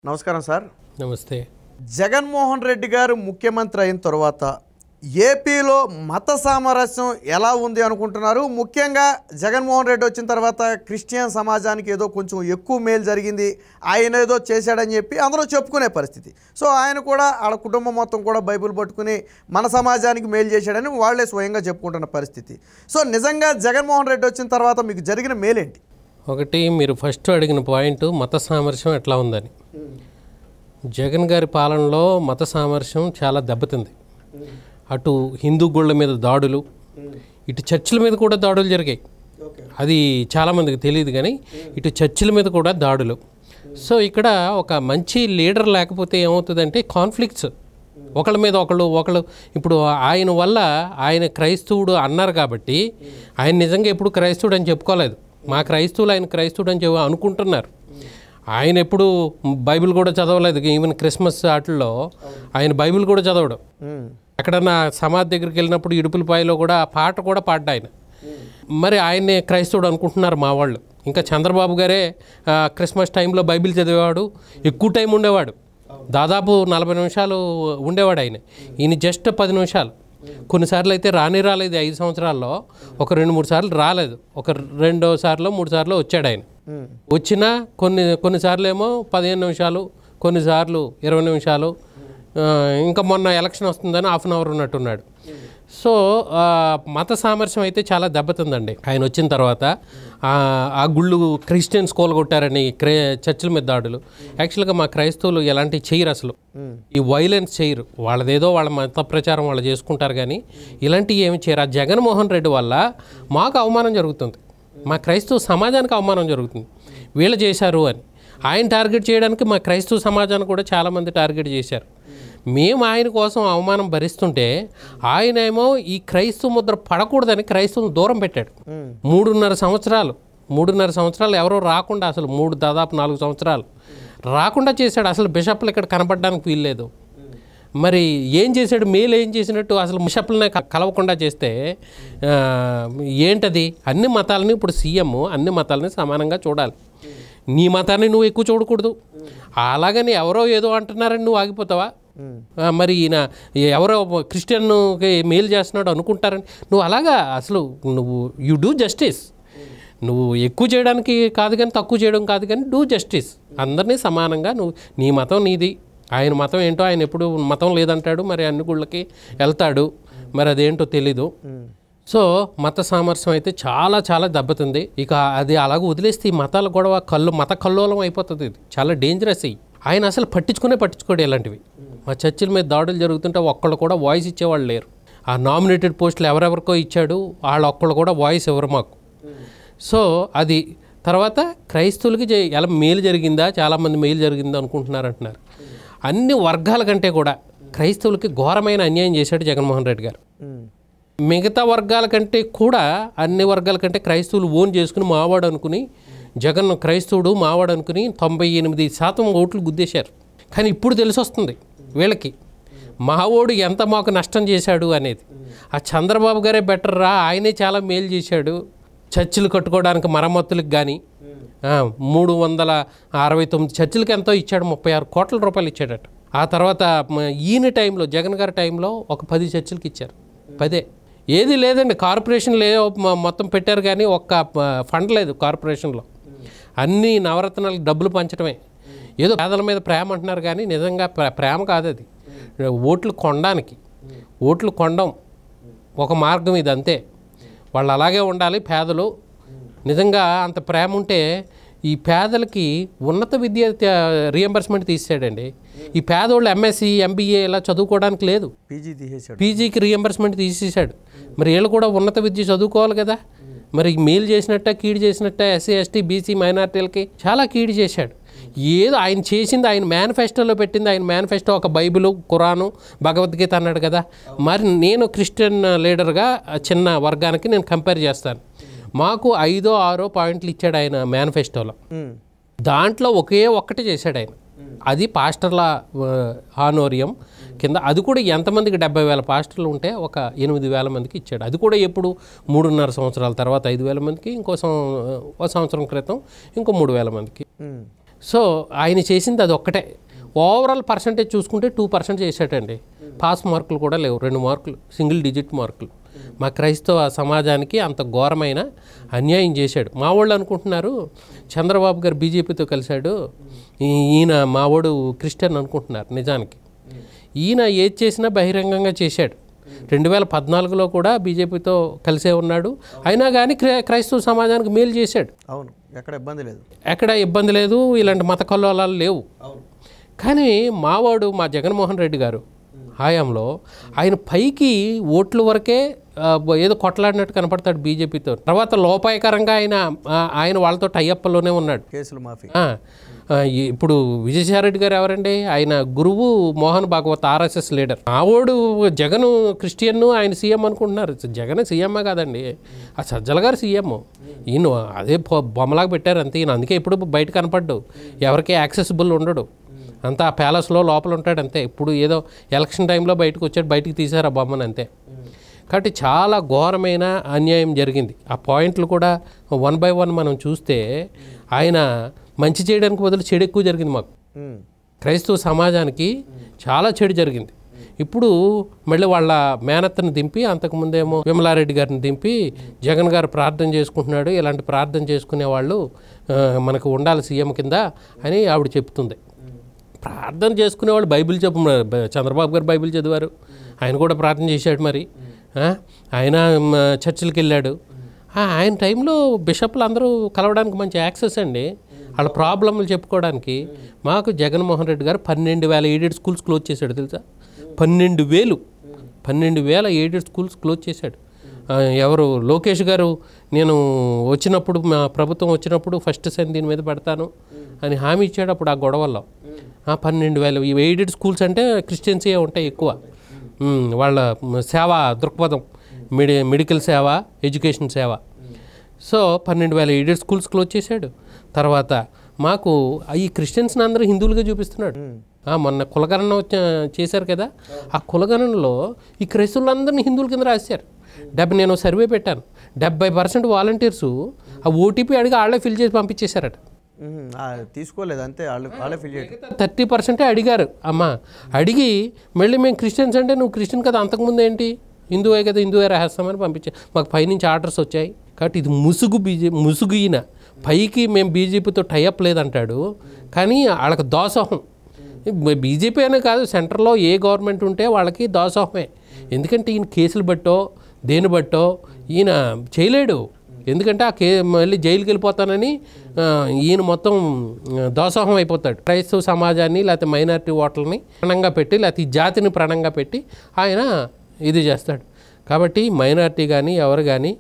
నమస్కారం సార్. నమస్తే. జగన్మోహన్ రెడ్డి గారు ముఖ్యమంత్రి అయిన తర్వాత ఏపీలో మత సామరస్యం ఎలా ఉంది అనుకుంటున్నారు? ముఖ్యంగా జగన్మోహన్ రెడ్డి వచ్చిన తర్వాత క్రిస్టియన్ సమాజానికి ఏదో కొంచెం ఎక్కువ మేలు జరిగింది, ఆయన ఏదో చేశాడని చెప్పి అందరూ చెప్పుకునే పరిస్థితి. సో ఆయన కూడా వాళ్ళ కుటుంబం మొత్తం కూడా బైబిల్ పట్టుకుని మన సమాజానికి మేలు చేశాడని వాళ్ళే స్వయంగా చెప్పుకుంటున్న పరిస్థితి. సో నిజంగా జగన్మోహన్ రెడ్డి వచ్చిన తర్వాత మీకు జరిగిన మేలేంటి? ఒకటి, మీరు ఫస్ట్ అడిగిన పాయింట్ మత సామరస్యం ఎట్లా ఉందని. జగన్ గారి పాలనలో మత సామరస్యం చాలా దెబ్బతింది. అటు హిందూ గుళ్ళ మీద దాడులు, ఇటు చర్చిల మీద కూడా దాడులు జరిగాయి. అది చాలామందికి తెలియదు, కానీ ఇటు చర్చిల మీద కూడా దాడులు. సో ఇక్కడ ఒక మంచి లీడర్ లేకపోతే ఏమవుతుందంటే కాన్ఫ్లిక్ట్స్, ఒకళ్ళ మీద ఒకళ్ళు ఇప్పుడు ఆయన వల్ల, ఆయన క్రైస్తవుడు అన్నారు కాబట్టి ఆయన నిజంగా ఎప్పుడు క్రైస్తవుడు అని చెప్పుకోలేదు. మా క్రైస్తవులు ఆయన క్రైస్తవుడు అని అనుకుంటున్నారు. ఆయన ఎప్పుడు బైబిల్ కూడా చదవలేదు. ఈవెన్ క్రిస్మస్ ఆటల్లో ఆయన బైబిల్ కూడా చదవడు. ఎక్కడన్నా సమాధి దగ్గరికి వెళ్ళినప్పుడు ఇడుపులపాయలో కూడా ఆ పాట కూడా పాడ్డా ఆయన. మరి ఆయన్నే క్రైస్తవుడు అనుకుంటున్నారు మా వాళ్ళు. ఇంకా చంద్రబాబు గారే క్రిస్మస్ టైంలో బైబిల్ చదివేవాడు, ఎక్కువ టైం ఉండేవాడు, దాదాపు 40 నిమిషాలు ఉండేవాడు ఆయన. ఈయన జస్ట్ 10 నిమిషాలు. కొన్నిసార్లు అయితే రాలేదు. 5 సంవత్సరాల్లో ఒక 2-3 సార్లు రాలేదు. ఒక 2 సార్లు 3 సార్లు వచ్చాడు ఆయన. వచ్చినా కొన్నిసార్లు ఏమో 15 నిమిషాలు, కొన్నిసార్లు 20 నిమిషాలు. ఇంకా మొన్న ఎలక్షన్ వస్తుందని హాఫ్ అన్ అవర్ ఉన్నట్టున్నాడు. సో మత సామరస్యం అయితే చాలా దెబ్బతిందండి ఆయన వచ్చిన తర్వాత. ఆ గుళ్ళు క్రిస్టియన్స్ కోలగొట్టారని చర్చిల మీద దాడులు. యాక్చువల్గా మా క్రైస్తవులు ఎలాంటి చేయరు, అసలు ఈ వైలెన్స్ చేయరు. వాళ్ళదేదో వాళ్ళ మత ప్రచారం వాళ్ళు చేసుకుంటారు, కానీ ఇలాంటివి ఏమి చేయరు. ఆ జగన్మోహన్ రెడ్డి వల్ల మాకు అవమానం జరుగుతుంది, మా క్రైస్తవ సమాజానికి అవమానం జరుగుతుంది. వీళ్ళు చేశారు అని ఆయన టార్గెట్ చేయడానికి మా క్రైస్తవ సమాజాన్ని కూడా చాలామంది టార్గెట్ చేశారు. మేము ఆయన కోసం అవమానం భరిస్తుంటే ఆయనేమో ఈ క్రైస్తవ ముద్ర పడకూడదని క్రైస్తవం దూరం పెట్టాడు. 3.5 సంవత్సరాలు ఎవరో రాకుండా, అసలు దాదాపు 4 సంవత్సరాలు రాకుండా చేశాడు. అసలు బిషప్లు ఇక్కడ కనపడడానికి వీల్లేదు. మరి ఏం చేశాడు? మేలు ఏం చేసినట్టు? అసలు బిషప్లనే కలవకుండా చేస్తే ఏంటది? అన్ని మతాలని ఇప్పుడు సీఎం అన్ని మతాలని సమానంగా చూడాలి. నీ మతాన్ని నువ్వు ఎక్కువ చూడకూడదు. అలాగని ఎవరో ఏదో అంటున్నారని నువ్వు ఆగిపోతావా? మరి ఈయన ఎవరో క్రిస్టియన్కి మేలు చేస్తున్నాడు అనుకుంటారని నువ్వు అలాగా, అసలు నువ్వు యు డూ జస్టిస్. నువ్వు ఎక్కువ చేయడానికి కాదు కానీ తక్కువ చేయడం కాదు కానీ డూ జస్టిస్. అందరినీ సమానంగా నువ్వు, నీ మతం నీది, ఆయన మతం ఏంటో ఆయన ఎప్పుడు మతం లేదంటాడు. మరి అన్ని గుళ్ళకి వెళ్తాడు, మరి అదేంటో తెలీదు. సో మత సామరస్యం అయితే చాలా చాలా దెబ్బతింది. ఇక అది అలాగ వదిలేస్తే ఈ మతాల గొడవ మత కల్లోలం అయిపోతుంది. ఇది చాలా డేంజరస్. ఆయన అసలు పట్టించుకోడు ఇలాంటివి. మా చర్చిల మీద దాడులు జరుగుతుంటే ఒక్కళ్ళు కూడా వాయిస్ ఇచ్చేవాళ్ళు లేరు. ఆ నామినేటెడ్ పోస్టులు ఎవరెవరికో ఇచ్చాడు, వాళ్ళు ఒక్కళ్ళు కూడా వాయిస్ ఎవరు మాకు. సో అది తర్వాత క్రైస్తవులకి ఎలా మేలు జరిగిందా, చాలామంది మేలు జరిగిందా అంటున్నారు. అన్ని వర్గాల కంటే కూడా క్రైస్తవులకి ఘోరమైన అన్యాయం చేశాడు జగన్మోహన్ రెడ్డి గారు. మిగతా వర్గాల కంటే కూడా, అన్ని వర్గాల కంటే క్రైస్తవులు ఓన్ చేసుకుని మావాడు అనుకుని, జగన్ క్రైస్తవుడు మావాడు అనుకుని 98% ఓట్లు గుద్దేశారు. కానీ ఇప్పుడు తెలిసి వస్తుంది వీళ్ళకి మావోడు ఎంత మాకు నష్టం చేశాడు అనేది. ఆ చంద్రబాబు గారే బెటర్ రా, ఆయనే చాలా మేలు చేశాడు. చర్చిలు కట్టుకోవడానికి మరమ్మతులకు కానీ 369 చర్చిలకి ఎంతో ఇచ్చాడు, 36 కోట్ల రూపాయలు ఇచ్చాడట. ఆ తర్వాత ఈయన టైంలో, జగన్ గారి టైంలో ఒక 10 చర్చిలకి ఇచ్చారు. 10 ఏది లేదండి, కార్పొరేషన్ మొత్తం పెట్టారు కానీ ఒక్క ఫండ్ లేదు కార్పొరేషన్లో. అన్నీ నవరత్నాలకు డబ్బులు పంచడమే. ఏదో పేదల మీద ప్రేమ అంటున్నారు కానీ నిజంగా ప్రేమ కాదు అది. ఓట్లు కొనడం ఒక మార్గం, ఇది అంతే. వాళ్ళు అలాగే ఉండాలి పేదలు. నిజంగా అంత ప్రేమ ఉంటే ఈ పేదలకి ఉన్నత విద్య రియంబర్స్మెంట్ తీసాడండి. ఈ పేదోళ్ళు ఎంఎస్సి ఎంబీఏ ఇలా చదువుకోవడానికి లేదు, పీజీకి రియంబర్స్మెంట్ తీసేసాడు. మరి వీళ్ళు కూడా ఉన్నత విద్య చదువుకోవాలి కదా. మరి మేలు చేసినట్ట కీడు చేసినట్ట ఎస్సీ ఎస్టీ బీసీ మైనార్టీలకి చాలా కీడు చేశాడు. ఏదో ఆయన చేసింది, ఆయన మేనిఫెస్టోలో పెట్టింది. ఆయన మేనిఫెస్టో ఒక బైబిలు, ఖురాను, భగవద్గీత అన్నాడు కదా. మరి నేను క్రిస్టియన్ లీడర్గా చిన్న వర్గానికి నేను కంపేర్ చేస్తాను. మాకు 5-6 పాయింట్లు ఇచ్చాడు ఆయన మేనిఫెస్టోలో. దాంట్లో ఒక్కటి చేశాడు ఆయన. అది పాస్టర్ల ఆనోరియం కింద. అది కూడా ఎంతమందికి 70,000 పాస్టర్లు ఉంటే ఒక 8,000 మందికి ఇచ్చాడు. అది కూడా ఎప్పుడు 3.5 సంవత్సరాల తర్వాత 5,000 మందికి, ఇంకో సంవత్సరం క్రితం ఇంకో 3,000 మందికి. సో ఆయన చేసింది అది ఒక్కటే. ఓవరాల్ పర్సంటేజ్ చూసుకుంటే 2% చేశాడండి. పాస్ మార్కులు కూడా లేవు, 2 మార్కులు, సింగిల్ డిజిట్ మార్కులు. మా క్రైస్తవ సమాజానికి అంత ఘోరమైన అన్యాయం చేశాడు. మా వాళ్ళు అనుకుంటున్నారు చంద్రబాబు గారు బీజేపీతో కలిశాడు, ఈయన మావాడు క్రిస్టియన్ అనుకుంటున్నారు. నిజానికి ఈయన ఏది చేసినా బహిరంగంగా చేశాడు. 2014లో కూడా బీజేపీతో కలిసే ఉన్నాడు. అయినా కానీ క్రైస్తవ సమాజానికి మేలు చేశాడు. అవును, ఎక్కడ ఇబ్బంది లేదు, ఇలాంటి మత కల్లోలాలు లేవు. కానీ మావాడు మా జగన్మోహన్ రెడ్డి గారు హయాంలో ఆయన పైకి ఓట్ల వరకే ఏదో కొట్లాడినట్టు కనపడతాడు బీజేపీతో. తర్వాత లోపాయకరంగా ఆయన వాళ్ళతో టైఅప్లోనే ఉన్నాడు. కేసులు మాఫీ. ఇప్పుడు విజయసాయిరెడ్డి గారు ఎవరండి? ఆయన గురువు మోహన్ భాగవత్, ఆర్ఎస్ఎస్ లీడర్. మావోడు జగన్ క్రిస్టియన్, ఆయన సీఎం అనుకుంటున్నారు. జగన్ సీఎంఏ కాదండి, ఆ సజ్జల గారు సీఎం. ఈయన అదే బొమ్మలాగా పెట్టారు అంతే. ఈయన అందుకే ఇప్పుడు బయట కనపడ్డు, ఎవరికి యాక్సెసిబుల్ ఉండడు, అంతా ఆ ప్యాలెస్లో లోపల ఉంటాడు అంతే. ఇప్పుడు ఏదో ఎలక్షన్ టైంలో బయటకు వచ్చాడు, బయటికి తీశారు ఆ బొమ్మను అంతే. కాబట్టి చాలా ఘోరమైన అన్యాయం జరిగింది. ఆ పాయింట్లు కూడా 1 by 1 మనం చూస్తే ఆయన మంచి చేయడానికి బదులు చెడు ఎక్కువ జరిగింది. మాకు క్రైస్తవ సమాజానికి చాలా చెడు జరిగింది. ఇప్పుడు మళ్ళీ వాళ్ళ మేనత్తను దింపి, అంతకుముందేమో విమలారెడ్డి గారిని దింపి జగన్ గారు ప్రార్థన చేసుకుంటున్నాడు, ఇలాంటి ప్రార్థన చేసుకునే వాళ్ళు మనకు ఉండాలి సీఎం కింద అని ఆవిడ చెప్తుంది. ప్రార్థన చేసుకునేవాళ్ళు బైబిల్ చంద్రబాబు గారు బైబిల్ చదివారు, ఆయన కూడా ప్రార్థన చేశాడు. మరి ఆయన చర్చిలకు వెళ్ళాడు. ఆయన టైంలో బిషప్లు అందరూ కలవడానికి మంచి యాక్సెస్ అండి, వాళ్ళ ప్రాబ్లంలు చెప్పుకోవడానికి. మాకు జగన్మోహన్ రెడ్డి గారు 12,000 ఎయిడెడ్ స్కూల్స్ క్లోజ్ చేశాడు తెలుసా? 12,000 ఎయిడెడ్ స్కూల్స్ క్లోజ్ చేశాడు. ఎవరు లోకేష్ గారు నేను వచ్చినప్పుడు, మా ప్రభుత్వం వచ్చినప్పుడు ఫస్ట్ సెన్ దీని మీద పెడతాను అని హామీ ఇచ్చాడు. అప్పుడు ఆ గొడవల్లో 12,000 ఎయిడెడ్ స్కూల్స్ అంటే క్రిస్టియన్సే ఉంటాయి ఎక్కువ. వాళ్ళ సేవా దృక్పథం, మెడికల్ సేవ, ఎడ్యుకేషన్ సేవ. సో 12,000 ఎయిడెడ్ స్కూల్స్ క్లోజ్ చేశాడు. తర్వాత మాకు ఈ క్రిస్టియన్స్ని అందరూ హిందువులుగా చూపిస్తున్నాడు. మొన్న కులగణన చేశారు కదా, ఆ కులగణనలో ఈ క్రైస్తవులందరినీ హిందువుల కింద రాశారు. నేను సర్వే పెట్టాను, 70% వాలంటీర్సు ఆ ఓటీపీ అడిగి వాళ్ళే ఫిల్ చేసి పంపించేశారట. తీసుకోలేదు అంతే, 30% అడిగారు. అమ్మ అడిగి మళ్ళీ మేము క్రిస్టియన్స్ అంటే నువ్వు క్రిస్టియన్ కదా, అంతకుముందు ఏంటి హిందువే కదా, హిందువే రాస్తామని పంపించారు. మాకు పైనుంచి ఆర్డర్స్ వచ్చాయి. కాబట్టి ఇది ముసుగు ఈయన పైకి మేము బీజేపీతో టైఅప్ లేదంటాడు, కానీ వాళ్ళకి దోసోహం. బీజేపీ అనే కాదు, సెంటర్లో ఏ గవర్నమెంట్ ఉంటే వాళ్ళకి దోసోహమే. ఎందుకంటే ఈయన కేసులు బట్టో దేని బట్టో ఈయన చేయలేడు. ఎందుకంటే మళ్ళీ జైలుకి వెళ్ళిపోతానని ఈయన మొత్తం దోసోహం అయిపోతాడు. క్రైస్తవ సమాజాన్ని లేకపోతే మైనారిటీ ఓటర్లని ప్రాణంగా పెట్టి, లేకపోతే ఈ జాతిని ప్రాణంగా పెట్టి ఆయన ఇది చేస్తాడు. కాబట్టి మైనారిటీ కానీ ఎవరు కానీ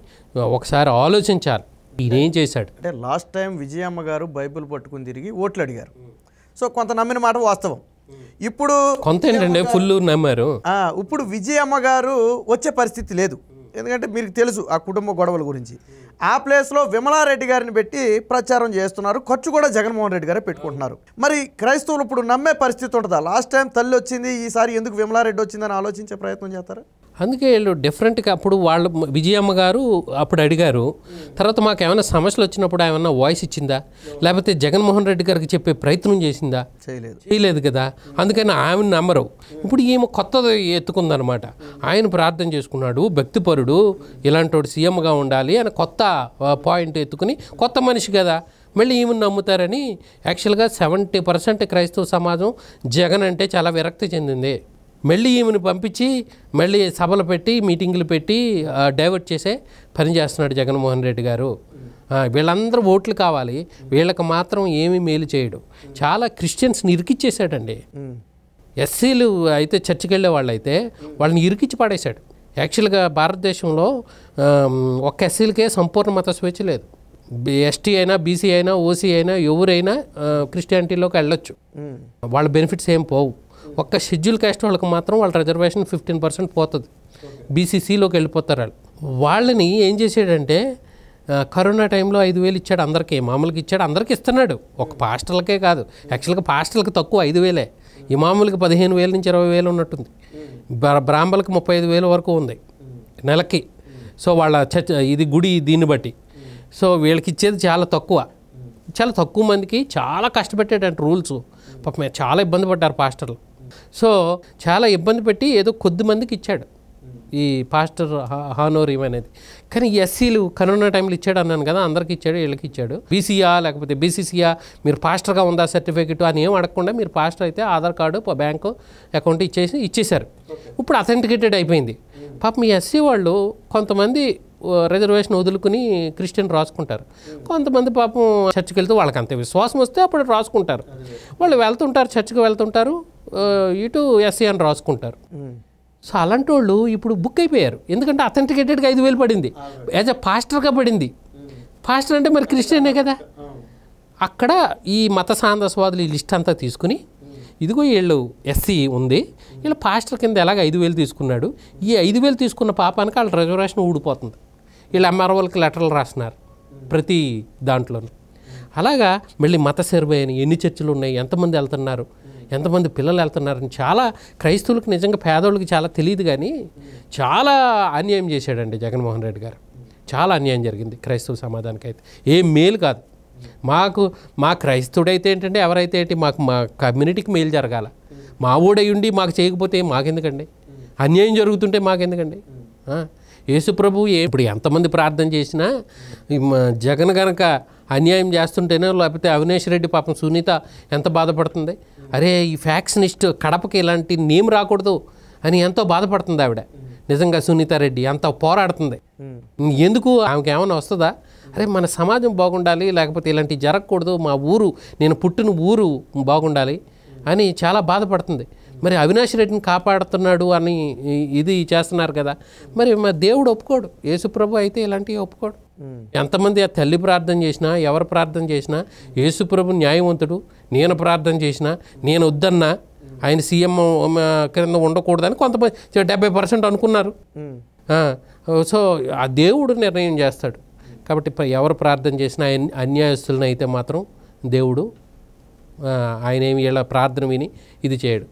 ఒకసారి ఆలోచించాలి ఈయన ఏం చేశాడు. అంటే లాస్ట్ టైం విజయమ్మ గారు బైబిల్ పట్టుకుని తిరిగి ఓట్లు అడిగారు. సో కొంత నమ్మిన మాట వాస్తవం. ఇప్పుడు కొంత ఏంటంటే ఫుల్ నమ్మారు. ఇప్పుడు విజయమ్మ గారు వచ్చే పరిస్థితి లేదు. ఎందుకంటే మీకు తెలుసు ఆ కుటుంబ గొడవల గురించి. ఆ ప్లేస్లో విమలారెడ్డి గారిని పెట్టి ప్రచారం చేస్తున్నారు. ఖర్చు కూడా జగన్మోహన్ రెడ్డి గారే పెట్టుకుంటున్నారు. మరి క్రైస్తవులు ఇప్పుడు నమ్మే పరిస్థితి ఉంటుందా? లాస్ట్ టైం తల్లి వచ్చింది, ఈసారి ఎందుకు విమలారెడ్డి వచ్చిందని ఆలోచించే ప్రయత్నం చేస్తారా? అందుకే వీళ్ళు డిఫరెంట్గా అప్పుడు వాళ్ళు విజయమ్మ గారు అప్పుడు అడిగారు. తర్వాత మాకు ఏమైనా సమస్యలు వచ్చినప్పుడు ఏమన్నా వాయిస్ ఇచ్చిందా, లేకపోతే జగన్మోహన్ రెడ్డి గారికి చెప్పే ప్రయత్నం చేసిందా? చేయలేదు కదా. అందుకని ఆమెను నమ్మరు. ఇప్పుడు ఈమె కొత్తది ఎత్తుకుందనమాట. ఆయన ప్రార్థన చేసుకున్నాడు, భక్తిపరుడు, ఇలాంటి వాడు సీఎంగా ఉండాలి అని కొత్త పాయింట్ ఎత్తుకుని, కొత్త మనిషి కదా మళ్ళీ ఈమెను నమ్ముతారని. యాక్చువల్గా 70% క్రైస్తవ సమాజం జగన్ అంటే చాలా విరక్తి చెందింది. మళ్ళీ ఈమెను పంపించి మళ్ళీ సభలు పెట్టి మీటింగులు పెట్టి డైవర్ట్ చేసే పని చేస్తున్నాడు జగన్మోహన్ రెడ్డి గారు. వీళ్ళందరూ ఓట్లు కావాలి, వీళ్ళకి మాత్రం ఏమీ మేలు చేయడు. చాలా క్రిస్టియన్స్ని ఇరికిచ్చేసాడండి. ఎస్సీలు అయితే చర్చికి వెళ్ళే వాళ్ళు అయితే వాళ్ళని ఇరికిచ్చి పడేశాడు. యాక్చువల్గా భారతదేశంలో ఒక్క ఎస్సీలకే సంపూర్ణ మత స్వేచ్ఛ లేదు. ఎస్టీ అయినా, బీసీ అయినా, ఓసీ అయినా ఎవరైనా క్రిస్టియానిటీలోకి వెళ్ళొచ్చు, వాళ్ళ బెనిఫిట్స్ ఏం పోవు. ఒక్క షెడ్యూల్ కాస్ట్ వాళ్ళకి మాత్రం వాళ్ళ రిజర్వేషన్ 15% పోతుంది. బీసీసీలోకి వెళ్ళిపోతారు వాళ్ళు. వాళ్ళని ఏం చేసాడంటే కరోనా టైంలో 5,000 ఇచ్చాడు అందరికీ, మామూలుగా ఇచ్చాడు, అందరికీ ఇస్తున్నాడు. ఒక పాస్టర్లకే కాదు, యాక్చువల్గా పాస్టర్లకు తక్కువ 5,000, ఈ మామూలుగా 15,000 నుంచి 20,000 ఉన్నట్టుంది. బ్రాహ్మణులకు 35,000 వరకు ఉంది నెలకి. సో వాళ్ళ ఇది గుడి దీన్ని బట్టి. సో వీళ్ళకి ఇచ్చేది చాలా తక్కువ. చాలా తక్కువ మందికి చాలా కష్టపెట్టేటంటే రూల్స్. పాపం చాలా ఇబ్బంది పడ్డారు పాస్టర్లు. సో చాలా ఇబ్బంది పెట్టి ఏదో కొద్ది మందికి ఇచ్చాడు ఈ పాస్టర్ హానోరియం అనేది. కానీ ఎస్సీలు కరోనా టైంలో ఇచ్చాడు అన్నాను కదా, అందరికి ఇచ్చాడు, వీళ్ళకి ఇచ్చాడు. బీసీయా లేకపోతే బీసీసీయా, మీరు పాస్టర్గా ఉందా సర్టిఫికెట్ అని ఏం అడగకుండా మీరు పాస్టర్ అయితే ఆధార్ కార్డు బ్యాంకు అకౌంట్ ఇచ్చేశారు. ఇప్పుడు అథెంటికేటెడ్ అయిపోయింది. పాపం ఈ ఎస్సీ వాళ్ళు కొంతమంది రిజర్వేషన్ వదులుకుని క్రిస్టియన్ రాసుకుంటారు, కొంతమంది పాపం చర్చికి వెళ్తూ వాళ్ళకి అంతే విశ్వాసం వస్తే అప్పుడు రాసుకుంటారు. వాళ్ళు వెళ్తుంటారు, చర్చికి వెళ్తుంటారు, ఇటు ఎస్సీ అని రాసుకుంటారు. సో అలాంటి వాళ్ళు ఇప్పుడు బుక్ అయిపోయారు. ఎందుకంటే అథెంటికేటెడ్గా 5,000 పడింది, యాజ్ అ పాస్టర్గా పడింది. పాస్టర్ అంటే మరి క్రిస్టియనే కదా. అక్కడ ఈ మత సాందస్వాదులు ఈ లిస్ట్ అంతా తీసుకుని, ఇదిగో వీళ్ళు ఎస్సీ ఉంది, వీళ్ళు పాస్టర్ కింద ఎలాగ 5,000 తీసుకున్నాడు, ఈ 5,000 తీసుకున్న పాపానికి వాళ్ళ రిజర్వేషన్ ఊడిపోతుంది. వీళ్ళు ఎంఆర్ఓలకి లెటర్లు రాస్తున్నారు ప్రతి దాంట్లోనూ. అలాగా మళ్ళీ మత సర్వే అని ఎన్ని చర్చలు ఉన్నాయి, ఎంతమంది వెళ్తున్నారు, ఎంతమంది పిల్లలు వెళ్తున్నారని చాలా క్రైస్తవులకు నిజంగా పేదోళ్ళకి చాలా తెలియదు. కానీ చాలా అన్యాయం చేశాడండి జగన్మోహన్ రెడ్డి గారు. చాలా అన్యాయం జరిగింది క్రైస్తవ సమాజానికి. అయితే ఏం మేలు కాదు. మా క్రైస్తవుడైతే ఏంటంటే ఎవరైతే ఏంటి, మా కమ్యూనిటీకి మేలు జరగాల. మా ఊడై ఉండి మాకు చేయకపోతే మాకెందుకండి, అన్యాయం జరుగుతుంటే మాకెందుకండి. యేసుప్రభు ఇప్పుడు ఎంతమంది ప్రార్థన చేసినా జగన్ గనక అన్యాయం చేస్తుంటేనే, లేకపోతే అవినేష్ రెడ్డి పాపం సునీత ఎంత బాధపడుతుంది. అరే ఈ ఫ్యాక్షనిస్ట్ కడపకి ఇలాంటి నేమ్ రాకూడదు అని ఎంతో బాధపడుతుంది ఆవిడ. నిజంగా సునీత రెడ్డి అంత పోరాడుతుంది. ఎందుకు ఆమెకి ఏమైనా వస్తుందా? అరే మన సమాజం బాగుండాలి, లేకపోతే ఇలాంటివి జరగకూడదు, మా ఊరు, నేను పుట్టిన ఊరు బాగుండాలి అని చాలా బాధపడుతుంది. మరి అవినాష్ రెడ్డిని కాపాడుతున్నాడు అని ఇది చేస్తున్నారు కదా, మరి మా దేవుడు ఒప్పుకోడు. యేసుప్రభు అయితే ఇలాంటివి ఒప్పుకోడు. ఎంతమంది ఆ తల్లి ప్రార్థన చేసినా, ఎవరు ప్రార్థన చేసినా, యేసుప్రభు న్యాయవంతుడు. నేను ప్రార్థన చేసినా, నేను వద్దన్నా, ఆయన సీఎం క్రింద ఉండకూడదని కొంతమంది 70% అనుకున్నారు. సో ఆ దేవుడు నిర్ణయం చేస్తాడు. కాబట్టి ఎవరు ప్రార్థన చేసినా అన్యాయస్తులను అయితే మాత్రం దేవుడు ఆయన ఏమి వీళ్ళ ప్రార్థన విని ఇది చేయడు.